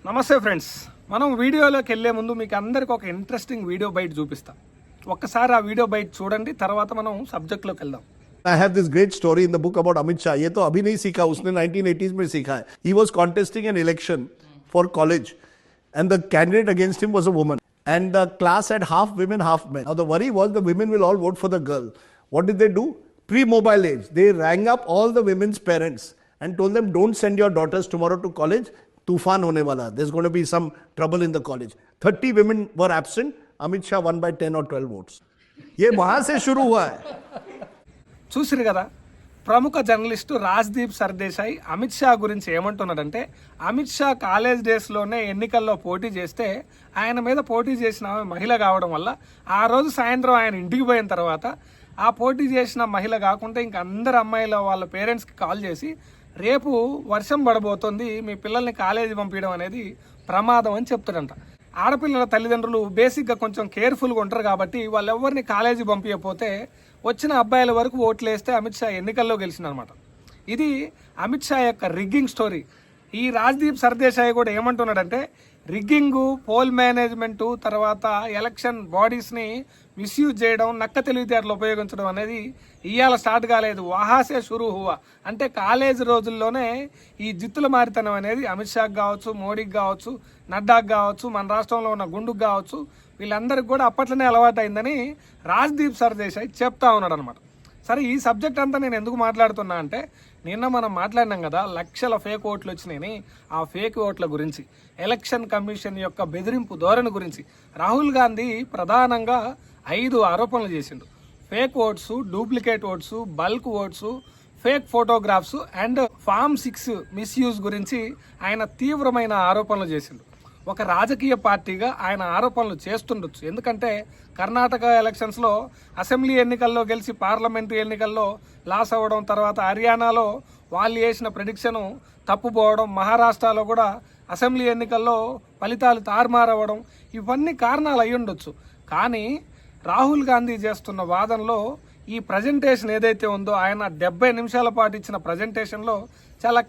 నమస్తే ఫ్రెండ్స్, మనం వీడియోలోకి వెళ్ళే ముందు మీకు అందరికి ఒక ఇంట్రెస్టింగ్ వీడియో బైట్ చూపిస్తాం. ఒక్కసారి ఆ వీడియో బైట్ చూడండి, తర్వాత మనం సబ్జెక్ట్లోకి వెళ్దాం. I have this great story in the book about Amit Shah. ये तो अभी नहीं सीखा, उसने 1980s में सीखा है. He was contesting an election for college and the candidate against him was a woman. And the class had half women, half men. Now the worry was the women will all vote for the girl. What did they do? Pre-mobile age, they rang up all the women's parents and told them, don't send your daughters tomorrow to college. Tufan hone wala. There's going to be some trouble in the college. 30 women were absent. Amit Shah won by 10 or 12 votes. ये वहां से शुरू हुआ है. చూసిరు కదా, ప్రముఖ journalist Rajdeep Sardesai Amit Shah గురించి ఏమంటున్నాడంటే, అమిత్ షా కాలేజ్ డేస్లోనే ఎన్నికల్లో పోటీ చేస్తే ఆయన మీద పోటీ చేసిన ఆమె మహిళ కావడం వల్ల ఆ రోజు సాయంత్రం ఆయన ఇంటికి పోయిన తర్వాత ఆ పోటీ చేసిన మహిళ కాకుండా ఇంక అందరు అమ్మాయిల వాళ్ళ పేరెంట్స్కి కాల్ చేసి, రేపు వర్షం పడబోతుంది, మీ పిల్లల్ని కాలేజీ పంపించడం అనేది ప్రమాదం అని చెప్తాడంట. ఆడపిల్లల తల్లిదండ్రులు బేసిక్గా కొంచెం కేర్ఫుల్గా ఉంటారు కాబట్టి వాళ్ళు ఎవరిని కాలేజీ పంపించకపోతే వచ్చిన అబ్బాయిల వరకు ఓట్లు వేస్తే అమిత్ షా ఎన్నికల్లో గెలిచిందనమాట. ఇది అమిత్ షా యొక్క రిగ్గింగ్ స్టోరీ. ఈ రాజ్దీప్ సర్దేశాయ్ కూడా ఏమంటున్నాడంటే, రిగ్గింగు, పోల్ మేనేజ్మెంటు, తర్వాత ఎలక్షన్ బాడీస్ని మిస్యూజ్ చేయడం, నక్క తెలివితేటలు ఉపయోగించడం అనేది ఇవాళ స్టార్ట్ కాలేదు, వహాసే షురూ హువా. అంటే కాలేజీ రోజుల్లోనే ఈ జిత్తుల మారితనం అనేది అమిత్ షాకి కావచ్చు, మోడీకి కావచ్చు, నడ్డాకి కావచ్చు, మన రాష్ట్రంలో ఉన్న గుండుకు కావచ్చు, వీళ్ళందరికీ కూడా అప్పట్లోనే అలవాటు అయిందని రాజ్దీప్ సర్దేశాయ్ చెప్తా ఉన్నాడు అనమాట. సరే, ఈ సబ్జెక్ట్ అంతా నేను ఎందుకు మాట్లాడుతున్నా అంటే, నిన్న మనం మాట్లాడినాం కదా లక్షల ఫేక్ ఓట్లు వచ్చినాయని. ఆ ఫేక్ ఓట్ల గురించి, ఎలక్షన్ కమిషన్ యొక్క బెదిరింపు ధోరణి గురించి రాహుల్ గాంధీ ప్రధానంగా 5 ఆరోపణలు చేసిండు. Fake votes, duplicate votes, bulk votes, fake photographs and form 6 misuse గురించి ఆయన తీవ్రమైన ఆరోపణలు చేసిండు. ఒక రాజకీయ పార్టీగా ఆయన ఆరోపణలు చేస్తుండొచ్చు, ఎందుకంటే కర్ణాటక ఎలక్షన్స్లో అసెంబ్లీ ఎన్నికల్లో గెలిచి పార్లమెంటు ఎన్నికల్లో లాస్ అవ్వడం, తర్వాత హర్యానాలో వాళ్ళు వేసిన ప్రెడిక్షను తప్పుపోవడం, మహారాష్ట్రలో కూడా అసెంబ్లీ ఎన్నికల్లో ఫలితాలు తారుమారవ్వడం, ఇవన్నీ కారణాలు అయి ఉండొచ్చు. కానీ రాహుల్ గాంధీ చేస్తున్న వాదనలో ఈ ప్రజెంటేషన్ ఏదైతే ఉందో, ఆయన 70 నిమిషాల పాటు ఇచ్చిన ప్రజెంటేషన్లో చాలా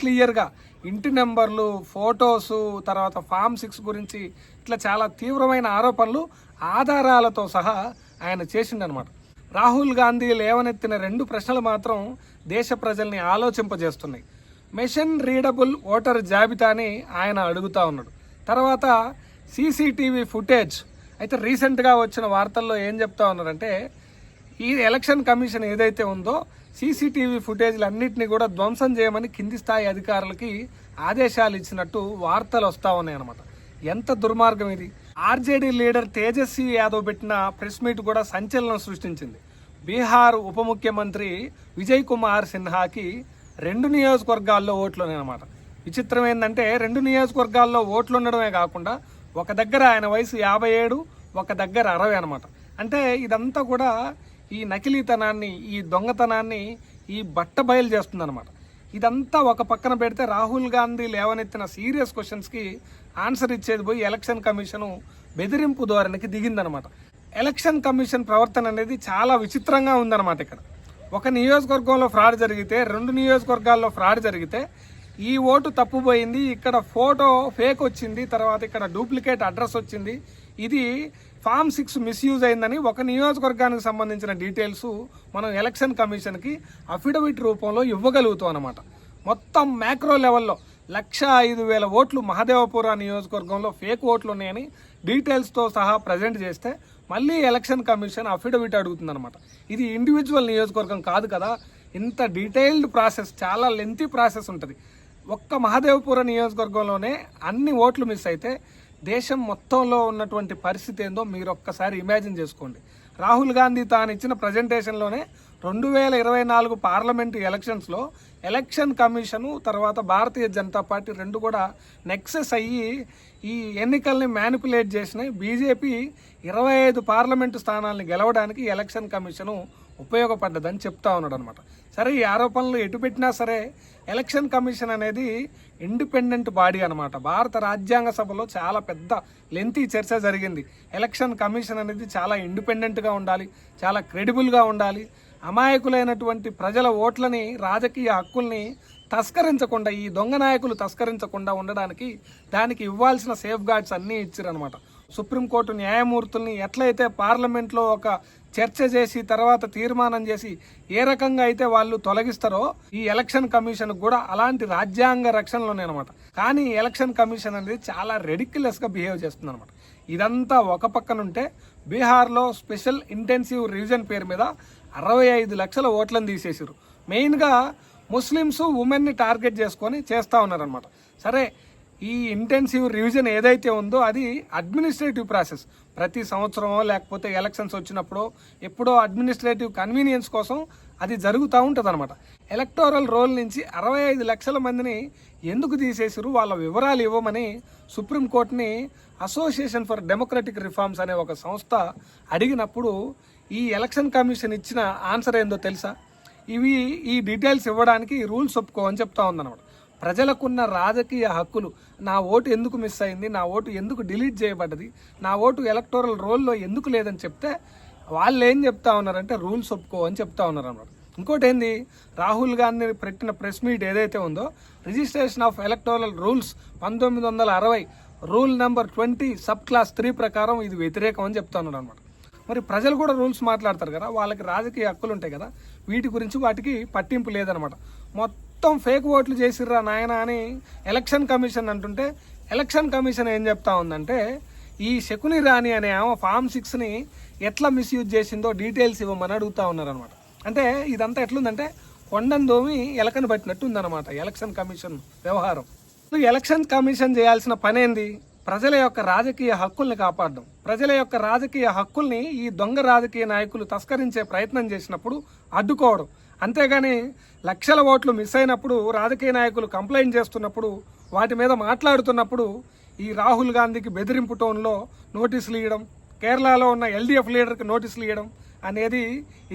క్లియర్గా ఇంటి నెంబర్లు, ఫొటోసు, తర్వాత ఫామ్ 6 గురించి ఇట్లా చాలా తీవ్రమైన ఆరోపణలు ఆధారాలతో సహా ఆయన చేసిండనమాట. రాహుల్ గాంధీ లేవనెత్తిన 2 ప్రశ్నలు మాత్రం దేశ ప్రజల్ని ఆలోచింపజేస్తున్నాయి. మెషిన్ రీడబుల్ ఓటర్ జాబితాని ఆయన అడుగుతా ఉన్నాడు. తర్వాత సీసీటీవీ ఫుటేజ్. అయితే రీసెంట్గా వచ్చిన వార్తల్లో ఏం చెప్తా ఉన్నారంటే, ఈ ఎలక్షన్ కమిషన్ ఏదైతే ఉందో సీసీటీవీ ఫుటేజ్లన్నింటినీ కూడా ధ్వంసం చేయమని కింది స్థాయి అధికారులకి ఆదేశాలు ఇచ్చినట్టు వార్తలు వస్తూ ఉన్నాయి అనమాట. ఎంత దుర్మార్గం ఇది! ఆర్జేడీ లీడర్ తేజస్వి యాదవ్ పెట్టిన ప్రెస్ మీట్ కూడా సంచలనం సృష్టించింది. బీహార్ ఉప ముఖ్యమంత్రి విజయ్ కుమార్ సిన్హాకి 2 నియోజకవర్గాల్లో ఓట్లు ఉన్నాయన్నమాట. విచిత్రం ఏంటంటే, 2 నియోజకవర్గాల్లో ఓట్లు ఉండడమే కాకుండా ఒక దగ్గర ఆయన వయసు 57, ఒక దగ్గర 60 అనమాట. అంటే ఇదంతా కూడా ఈ నకిలీతనాన్ని, ఈ దొంగతనాన్ని ఈ బట్ట బయలు చేస్తుందన్నమాట. ఇదంతా ఒక పక్కన పెడితే, రాహుల్ గాంధీ లేవనెత్తిన సీరియస్ క్వశ్చన్స్కి ఆన్సర్ ఇచ్చేది పోయి ఎలక్షన్ కమిషను బెదిరింపు ధోరణికి దిగిందనమాట. ఎలక్షన్ కమిషన్ ప్రవర్తన అనేది చాలా విచిత్రంగా ఉందన్నమాట. ఇక్కడ ఒక నియోజకవర్గంలో ఫ్రాడ్ జరిగితే, 2 నియోజకవర్గాల్లో ఫ్రాడ్ జరిగితే, ఈ ఓటు తప్పుపోయింది, ఇక్కడ ఫోటో ఫేక్ వచ్చింది, తర్వాత ఇక్కడ డూప్లికేట్ అడ్రస్ వచ్చింది, ఇది ఫామ్ 6 మిస్యూజ్ అయిందని ఒక నియోజకవర్గానికి సంబంధించిన డీటెయిల్స్ మనం ఎలక్షన్ కమిషన్కి అఫిడవిట్ రూపంలో ఇవ్వగలుగుతాం అన్నమాట. మొత్తం మ్యాక్రో లెవెల్లో 105,000 ఓట్లు మహదేవపుర నియోజకవర్గంలో ఫేక్ ఓట్లు ఉన్నాయని డీటెయిల్స్తో సహా ప్రజెంట్ చేస్తే మళ్ళీ ఎలక్షన్ కమిషన్ అఫిడవిట్ అడుగుతుందన్నమాట. ఇది ఇండివిజువల్ నియోజకవర్గం కాదు కదా, ఇంత డీటెయిల్డ్ ప్రాసెస్, చాలా లెంతీ ప్రాసెస్ ఉంటుంది. ఒక్క మహదేవపుర నియోజకవర్గంలోనే అన్ని ఓట్లు మిస్ అయితే దేశం మొత్తంలో ఉన్నటువంటి పరిస్థితి ఏందో మీరు ఒక్కసారి ఇమాజిన్ చేసుకోండి. రాహుల్ గాంధీ తాను ఇచ్చిన ప్రజెంటేషన్లోనే 2024 పార్లమెంటు ఎలక్షన్స్లో ఎలక్షన్ కమిషను తర్వాత భారతీయ జనతా పార్టీ 2 కూడా నెక్సెస్ అయ్యి ఈ ఎన్నికల్ని మ్యానిపులేట్ చేసినాయి. బీజేపీ 25 పార్లమెంటు స్థానాలను గెలవడానికి ఎలక్షన్ కమిషను ఉపయోగపడ్డదని చెప్తా ఉన్నాడు అనమాట. సరే, ఈ ఆరోపణలు ఎటు పెట్టినా సరే ఎలక్షన్ కమిషన్ అనేది ఇండిపెండెంట్ బాడీ అనమాట. భారత రాజ్యాంగ సభలో చాలా పెద్ద లెంతీ చర్చ జరిగింది. ఎలక్షన్ కమిషన్ అనేది చాలా ఇండిపెండెంట్గా ఉండాలి, చాలా క్రెడిబుల్గా ఉండాలి, అమాయకులైనటువంటి ప్రజల ఓట్లని, రాజకీయ హక్కుల్ని తస్కరించకుండా, ఈ దొంగ నాయకులు తస్కరించకుండా ఉండడానికి దానికి ఇవ్వాల్సిన సేఫ్ గార్డ్స్ అన్నీ ఇచ్చారనమాట. సుప్రీంకోర్టు న్యాయమూర్తుల్ని ఎట్లయితే పార్లమెంట్లో ఒక చర్చ చేసి తర్వాత తీర్మానం చేసి ఏ రకంగా అయితే వాళ్ళు తొలగిస్తారో ఈ ఎలక్షన్ కమిషన్ కూడా అలాంటి రాజ్యాంగ రక్షణలోనే అనమాట. కానీ ఎలక్షన్ కమిషన్ అనేది చాలా రెడిక్యులస్గా బిహేవ్ చేస్తుంది అనమాట. ఇదంతా ఒక పక్కనుంటే బీహార్లో స్పెషల్ ఇంటెన్సివ్ రివిజన్ పేరు మీద 65 లక్షల ఓట్లను తీసేసారు. మెయిన్గా ముస్లిమ్స్ ఉమెన్ని టార్గెట్ చేసుకొని చేస్తూ ఉన్నారనమాట. సరే, ఈ ఇంటెన్సివ్ రివిజన్ ఏదైతే ఉందో అది అడ్మినిస్ట్రేటివ్ ప్రాసెస్. ప్రతి సంవత్సరమో లేకపోతే ఎలక్షన్స్ వచ్చినప్పుడో ఎప్పుడో అడ్మినిస్ట్రేటివ్ కన్వీనియన్స్ కోసం అది జరుగుతూ ఉంటుంది అనమాట. ఎలక్టోరల్ రోల్ నుంచి 65 లక్షల మందిని ఎందుకు తీసేసారు, వాళ్ళ వివరాలు ఇవ్వమని సుప్రీంకోర్టుని అసోసియేషన్ ఫర్ డెమోక్రటిక్ రిఫార్మ్స్ అనే ఒక సంస్థ అడిగినప్పుడు ఈ ఎలక్షన్ కమిషన్ ఇచ్చిన ఆన్సర్ ఏందో తెలుసా? ఈ డీటెయిల్స్ ఇవ్వడానికి రూల్స్ ఒప్పుకో అని చెప్తా ఉందన్నమాట. ప్రజలకున్న రాజకీయ హక్కులు, నా ఓటు ఎందుకు మిస్ అయింది, నా ఓటు ఎందుకు డిలీట్ చేయబడ్డది, నా ఓటు ఎలక్టోరల్ రోల్లో ఎందుకు లేదని చెప్తే వాళ్ళు ఏం చెప్తా ఉన్నారంటే రూల్స్ ఒప్పుకో అని చెప్తా ఉన్నారు అన్నమాట. ఇంకోటి ఏంది, రాహుల్ గాంధీ పెట్టిన ప్రెస్ మీట్ ఏదైతే ఉందో registration of electoral rules 1960 rule number 20 sub class 3 ప్రకారం ఇది వ్యతిరేకం అని చెప్తా ఉన్నారు అనమాట. మరి ప్రజలు కూడా రూల్స్ మాట్లాడతారు కదా, వాళ్ళకి రాజకీయ హక్కులు ఉంటాయి కదా, వీటి గురించి వాటికి పట్టింపు లేదనమాట. మొత్తం ఫేక్ ఓట్లు చేసిర్రా నాయన అని ఎలక్షన్ కమిషన్ అంటుంటే ఎలక్షన్ కమిషన్ ఏం చెప్తా ఉందంటే ఈ శకుని రాణి అనే ఆమె ఫామ్ 6ని ఎట్లా మిస్యూజ్ చేసిందో డీటెయిల్స్ ఇవ్వమని అడుగుతా ఉన్నారనమాట. అంటే ఇదంతా ఎట్లుందంటే కొండను దోమి ఎలకని పట్టినట్టు ఉందన్నమాట ఎలక్షన్ కమిషన్ వ్యవహారం. ఎలక్షన్ కమిషన్ చేయాల్సిన పని ఏంది? ప్రజల యొక్క రాజకీయ హక్కుల్ని కాపాడడం. ప్రజల యొక్క రాజకీయ హక్కుల్ని ఈ దొంగ రాజకీయ నాయకులు తస్కరించే ప్రయత్నం చేసినప్పుడు అడ్డుకోవడం. అంతేగాని లక్షల ఓట్లు మిస్ అయినప్పుడు రాజకీయ నాయకులు కంప్లైంట్ చేస్తున్నప్పుడు వాటి మీద మాట్లాడుతున్నప్పుడు ఈ రాహుల్ గాంధీకి బెదిరింపు టోన్లో నోటీసులు ఇవ్వడం, కేరళలో ఉన్న ఎల్డీఎఫ్ లీడర్కి నోటీసులు ఇవ్వడం అనేది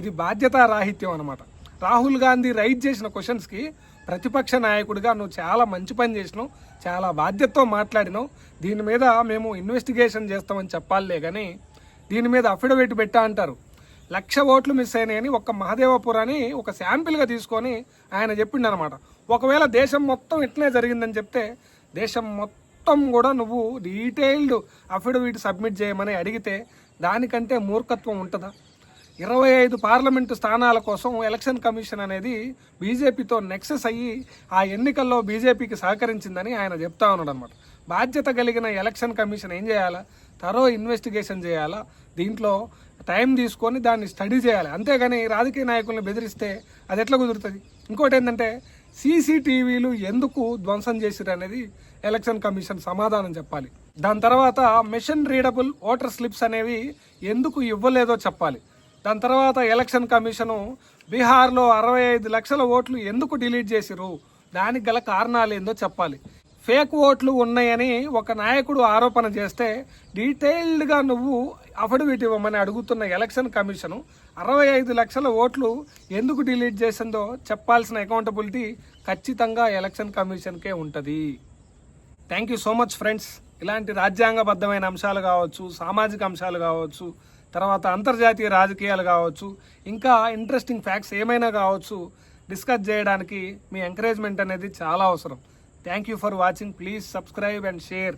ఇది బాధ్యతారాహిత్యం అనమాట. రాహుల్ గాంధీ రైజ్ చేసిన క్వశ్చన్స్కి ప్రతిపక్ష నాయకుడిగా నువ్వు చాలా మంచి పని చేసినావు, చాలా బాధ్యతతో మాట్లాడినావు, దీని మీద మేము ఇన్వెస్టిగేషన్ చేస్తామని చెప్పాలే కానీ దీని మీద అఫిడవిట్ పెట్టా అంటారు. 1,00,000 ఓట్లు మిస్ అయినాయని ఒక్క మహదేవపురాన్ని ఒక శాంపిల్గా తీసుకొని ఆయన చెప్పిండు అనమాట. ఒకవేళ దేశం మొత్తం ఇట్లనే జరిగిందని చెప్తే దేశం మొత్తం కూడా నువ్వు డీటెయిల్డ్ అఫిడవిట్ సబ్మిట్ చేయమని అడిగితే దానికంటే మూర్ఖత్వం ఉంటుందా? 25 పార్లమెంటు స్థానాల కోసం ఎలక్షన్ కమిషన్ అనేది బీజేపీతో నెక్సెస్ అయ్యి ఆ ఎన్నికల్లో బీజేపీకి సహకరించిందని ఆయన చెప్తా ఉన్నాడు అనమాట. బాధ్యత కలిగిన ఎలక్షన్ కమిషన్ ఏం చేయాలా? థరో ఇన్వెస్టిగేషన్ చేయాలా, దీంట్లో టైం తీసుకొని దాన్ని స్టడీ చేయాలి. అంతేగాని రాజకీయ నాయకుల్ని బెదిరిస్తే అది ఎట్లా కుదురుతుంది? ఇంకోటి ఏంటంటే సీసీటీవీలు ఎందుకు ధ్వంసం చేసిరు అనేది ఎలక్షన్ కమిషన్ సమాధానం చెప్పాలి. దాని తర్వాత మెషిన్ రీడబుల్ ఓటర్ స్లిప్స్ అనేవి ఎందుకు ఇవ్వలేదో చెప్పాలి. దాని తర్వాత ఎలక్షన్ కమిషను బీహార్లో 65 లక్షల ఓట్లు ఎందుకు డిలీట్ చేసిరు, దానికి గల కారణాలు ఏందో చెప్పాలి. ఫేక్ ఓట్లు ఉన్నాయని ఒక నాయకుడు ఆరోపణ చేస్తే డీటెయిల్డ్గా నువ్వు అఫిడవిట్ ఇవ్వమని అడుగుతున్న ఎలక్షన్ కమిషను 65 లక్షల ఓట్లు ఎందుకు డిలీట్ చేసిందో చెప్పాల్సిన అకౌంటబిలిటీ ఖచ్చితంగా ఎలక్షన్ కమిషన్కే ఉంటుంది. Thank you so much friends. ఇలాంటి రాజ్యాంగబద్ధమైన అంశాలు కావచ్చు, సామాజిక అంశాలు కావచ్చు, తర్వాత అంతర్జాతీయ రాజకీయాలు కావచ్చు, ఇంకా ఇంట్రెస్టింగ్ ఫ్యాక్ట్స్ ఏమైనా కావచ్చు, డిస్కస్ చేయడానికి మీ ఎంకరేజ్మెంట్ అనేది చాలా అవసరం. Thank you for watching. Please subscribe and share.